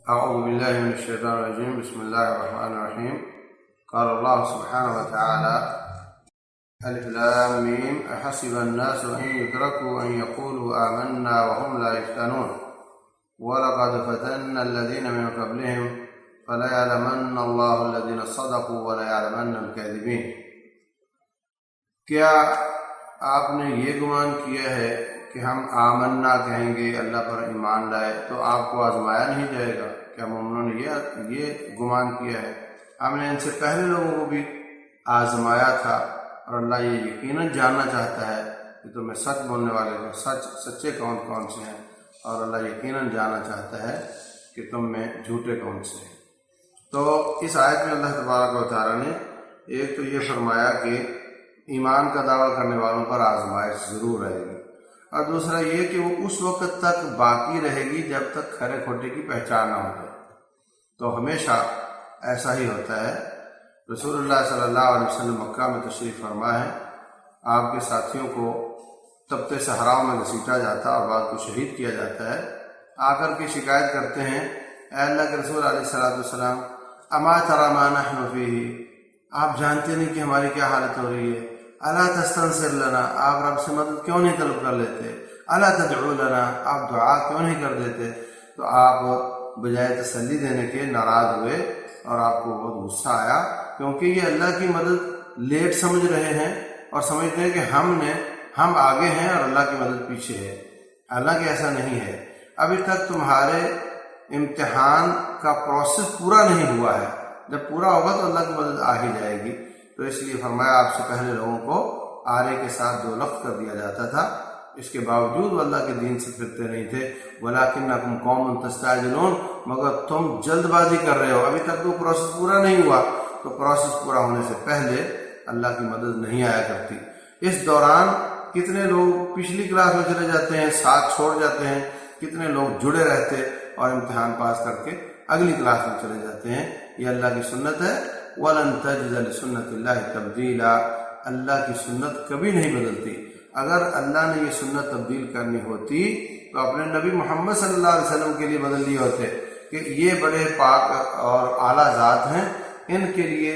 أعوذ بالله من الشيطان الرجيم. بسم الله الرحمن الرحيم. قال الله سبحانه وتعالى: ألف لام ميم أحسب الناس أن يتركوا أن يقولوا آمنا وهم لا يفتنون ولقد فتنا الذين من قبلهم فليعلمن الله الذين صدقوا وليعلمن الكاذبين. کیا آپ نے یہ گمان کیا ہے کہ ہم آمنا کہیں گے، اللہ پر ایمان لائے تو آپ کو آزمایا نہیں جائے گا؟ کیا مومنوں نے یہ گمان کیا ہے؟ ہم نے ان سے پہلے لوگوں کو بھی آزمایا تھا، اور اللہ یہ یقیناً جاننا چاہتا ہے کہ تمہیں سچ بولنے والے کو سچے کون کون سے ہیں، اور اللہ یقیناً جاننا چاہتا ہے کہ تم میں جھوٹے کون سے ہیں۔ تو اس آیت میں اللہ تبارک و تعالیٰ نے ایک تو یہ فرمایا کہ ایمان کا دعویٰ کرنے والوں پر آزمائش ضرور رہے گی، اور دوسرا یہ کہ وہ اس وقت تک باقی رہے گی جب تک کھرے کھوٹے کی پہچان نہ ہو جائے۔ تو ہمیشہ ایسا ہی ہوتا ہے۔ رسول اللہ صلی اللہ علیہ وسلم مکہ میں تشریف فرما ہے، آپ کے ساتھیوں کو تپتے صحراؤں میں گھسیٹا جاتا اور بعد کو شہید کیا جاتا ہے۔ آ کر کے شکایت کرتے ہیں: اے اللہ کے رسول علیہ الصلوۃ والسلام، اما تری ما نحن فیہ، آپ جانتے نہیں کہ ہماری کیا حالت ہو رہی ہے؟ الا تستنصر لنا، آپ رب سے مدد کیوں نہیں طلب کر لیتے؟ الا تدعو لنا، آپ دعا کیوں نہیں کر دیتے؟ تو آپ بجائے تسلی دینے کے ناراض ہوئے، اور آپ کو بہت غصہ آیا، کیونکہ یہ اللہ کی مدد لیٹ سمجھ رہے ہیں اور سمجھتے ہیں کہ ہم آگے ہیں اور اللہ کی مدد پیچھے ہے۔ حالانکہ ایسا نہیں ہے، ابھی تک تمہارے امتحان کا پروسیس پورا نہیں ہوا ہے۔ جب پورا ہوگا تو اللہ کی مدد آ ہی جائے گی۔ تو اس لیے فرمایا آپ سے پہلے لوگوں کو آرے کے ساتھ دو لخت کر دیا جاتا تھا، اس کے باوجود وہ اللہ کے دین سے پھرتے نہیں تھے۔ وَلَٰكِنَّكُمْ قَوْمٌ تَسْتَعْجِلُونَ، مگر تم جلد بازی کر رہے ہو، ابھی تک تو پروسیس پورا نہیں ہوا۔ تو پروسیس پورا ہونے سے پہلے اللہ کی مدد نہیں آیا کرتی۔ اس دوران کتنے لوگ پچھلی کلاس میں چلے جاتے ہیں، ساتھ چھوڑ جاتے ہیں، کتنے لوگ جڑے رہتے اور امتحان پاس کر کے اگلی کلاس میں چلے جاتے ہیں۔ یہ اللہ کی سنت ہے۔ وَلَن تَجِدَ لِسُنَّتِ اللَّهِ تَبْدِيلًا، اللہ کی سنت کبھی نہیں بدلتی۔ اگر اللہ نے یہ سنت تبدیل کرنی ہوتی تو اپنے نبی محمد صلی اللہ علیہ وسلم کے لیے بدل لیے ہوتے کہ یہ بڑے پاک اور اعلیٰ ذات ہیں، ان کے لیے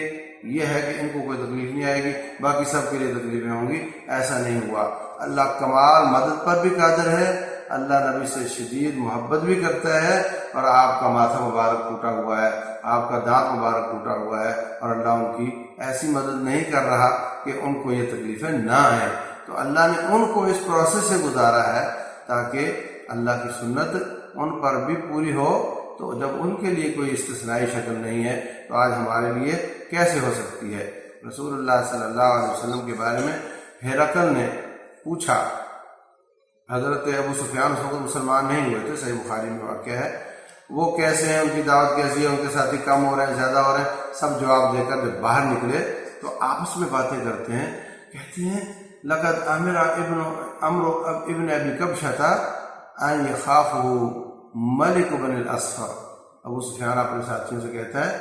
یہ ہے کہ ان کو کوئی تکلیف نہیں آئے گی، باقی سب کے لیے تکلیفیں ہوں گی۔ ایسا نہیں ہوا۔ اللہ کمال مدد پر بھی قادر ہے، اللہ نبی سے شدید محبت بھی کرتا ہے، اور آپ کا ماتھا مبارک ٹوٹا ہوا ہے، آپ کا دانت مبارک ٹوٹا ہوا ہے، اور اللہ ان کی ایسی مدد نہیں کر رہا کہ ان کو یہ تکلیفیں نہ آئیں۔ تو اللہ نے ان کو اس پروسیس سے گزارا ہے تاکہ اللہ کی سنت ان پر بھی پوری ہو۔ تو جب ان کے لیے کوئی استثنائی شکل نہیں ہے تو آج ہمارے لیے کیسے ہو سکتی ہے؟ رسول اللہ صلی اللہ علیہ وسلم کے بارے میں ہرقل نے پوچھا، حضرت ابو سفیان اس وقت مسلمان نہیں ہوئے تھے، صحیح بخاری میں واقع ہے، وہ کیسے ہیں، ان کی دعوت کیسی ہے، ان کے ساتھی کم ہو رہے ہیں زیادہ ہو رہے ہیں؟ سب جواب دے کر جب باہر نکلے تو آپس میں باتیں کرتے ہیں، کہتے ہیں لقد امر ابن ابی کبشہ ان یخافہ ملک بن الاصفر۔ ابو سفیان اپنے ساتھیوں سے کہتا ہے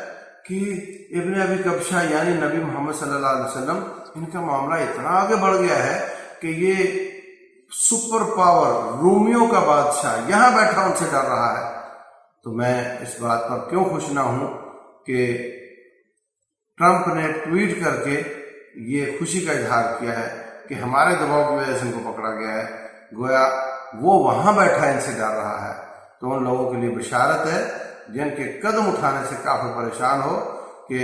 کہ ابن ابی کبشہ یعنی نبی محمد صلی اللہ علیہ وسلم، ان کا معاملہ اتنا آگے بڑھ گیا ہے کہ یہ سپر پاور رومیوں کا بادشاہ یہاں بیٹھا ان سے ڈر رہا ہے۔ تو میں اس بات پر کیوں خوش نہ ہوں کہ ٹرمپ نے ٹویٹ کر کے یہ خوشی کا اظہار کیا ہے کہ ہمارے دباؤ کی وجہ سے ان کو پکڑا گیا ہے، گویا وہ وہاں بیٹھا ان سے ڈر رہا ہے۔ تو ان لوگوں کے لیے بشارت ہے جن کے قدم اٹھانے سے کافی پریشان ہو کہ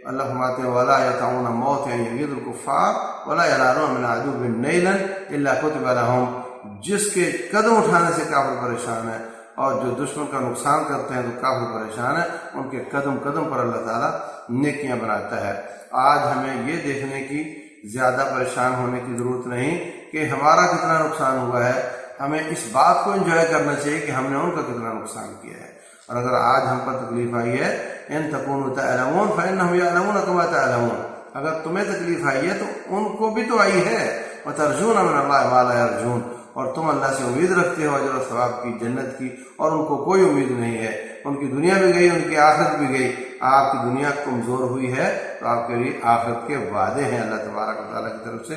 اللہ فرماتے ہیں وَلَا يَطَعُونَ مَوْتًا يَغِيظُ الْكُفَّارَ وَلَا يَنَالُونَ مِنْ عَدُوٍّ نَيْلًا إِلَّا كُتِبَ لَهُمْ، جس کے قدم اٹھانے سے کافر پریشان ہے اور جو دشمن کا نقصان کرتے ہیں تو کافر پریشان ہے، ان کے قدم قدم پر اللہ تعالیٰ نیکیاں بناتا ہے۔ آج ہمیں یہ دیکھنے کی زیادہ پریشان ہونے کی ضرورت نہیں کہ ہمارا کتنا نقصان ہوا ہے، ہمیں اس بات کو انجوائے کرنا چاہیے کہ ہم نے ان کا کتنا نقصان کیا ہے۔ اور اگر آج ہم پر تکلیف آئی ہے، ان تکونوا تعلمون فانہم یعلمون کما تعلمون، اگر تمہیں تکلیف آئی ہے تو ان کو بھی تو آئی ہے۔ وترجون من اللہ ما لا یرجون، اور تم اللہ سے امید رکھتے ہو اجر و ثواب کی، جنت کی، اور ان کو کوئی امید نہیں ہے۔ ان کی دنیا بھی گئی، ان کی آخرت بھی گئی۔ آپ کی دنیا کمزور ہوئی ہے تو آپ کے لیے آخرت کے وعدے ہیں اللہ تبارک و تعالیٰ کی طرف سے،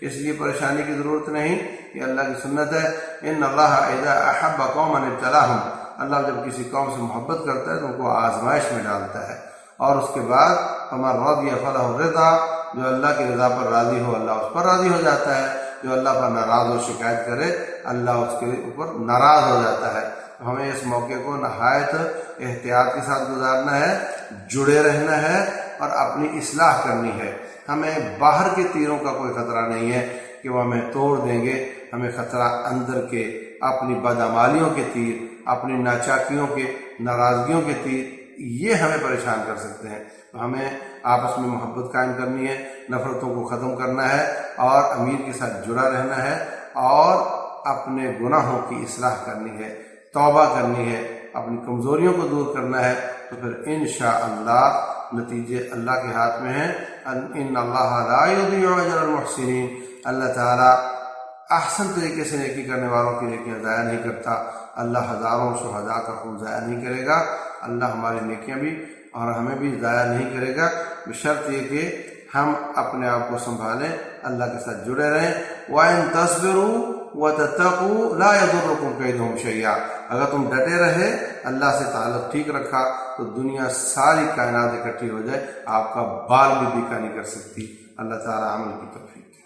اس لیے پریشانی کی ضرورت نہیں۔ یہ اللہ کی سنت ہے۔ ان اللہ اذا احب قوما ابتلاهم، اللہ جب کسی قوم سے محبت کرتا ہے تو ان کو آزمائش میں ڈالتا ہے، اور اس کے بعد عمر رضی فلہ رضا، جو اللہ کی رضا پر راضی ہو اللہ اس پر راضی ہو جاتا ہے، جو اللہ پر ناراض ہو شکایت کرے اللہ اس کے اوپر ناراض ہو جاتا ہے۔ تو ہمیں اس موقع کو نہایت احتیاط کے ساتھ گزارنا ہے، جڑے رہنا ہے اور اپنی اصلاح کرنی ہے۔ ہمیں باہر کے تیروں کا کوئی خطرہ نہیں ہے کہ وہ ہمیں توڑ دیں گے، ہمیں خطرہ اندر کے اپنی بدعمالیوں کے تیر، اپنی ناچاکیوں کے، ناراضگیوں کے تیر، یہ ہمیں پریشان کر سکتے ہیں۔ تو ہمیں آپس میں محبت قائم کرنی ہے، نفرتوں کو ختم کرنا ہے اور امیر کے ساتھ جڑا رہنا ہے اور اپنے گناہوں کی اصلاح کرنی ہے، توبہ کرنی ہے، اپنی کمزوریوں کو دور کرنا ہے، تو پھر انشاءاللہ نتیجے اللہ کے ہاتھ میں ہیں۔ ان اللہ لا یضیع اجر المحسنین، اللہ تعالیٰ احسن طریقے سے نیکی کرنے والوں کی نیکیاں ضائع نہیں کرتا۔ اللہ ہزاروں شہداء کا خون ضائع نہیں کرے گا، اللہ ہماری نیکیاں بھی اور ہمیں بھی ضائع نہیں کرے گا، بشرط یہ کہ ہم اپنے آپ کو سنبھالیں، اللہ کے ساتھ جڑے رہیں۔ وَإِن تَصْبِرُوا وَتَتَّقُوا لَا يَضُرُّكُمْ كَيْدُهُمْ شَيْئًا، اگر تم ڈٹے رہے، اللہ سے تعلق ٹھیک رکھا، تو دنیا ساری کائنات اکٹھی ہو جائے آپ کا بال بھی بیکا نہیں کر سکتی۔ اللہ تعالیٰ عمل کی توفیق۔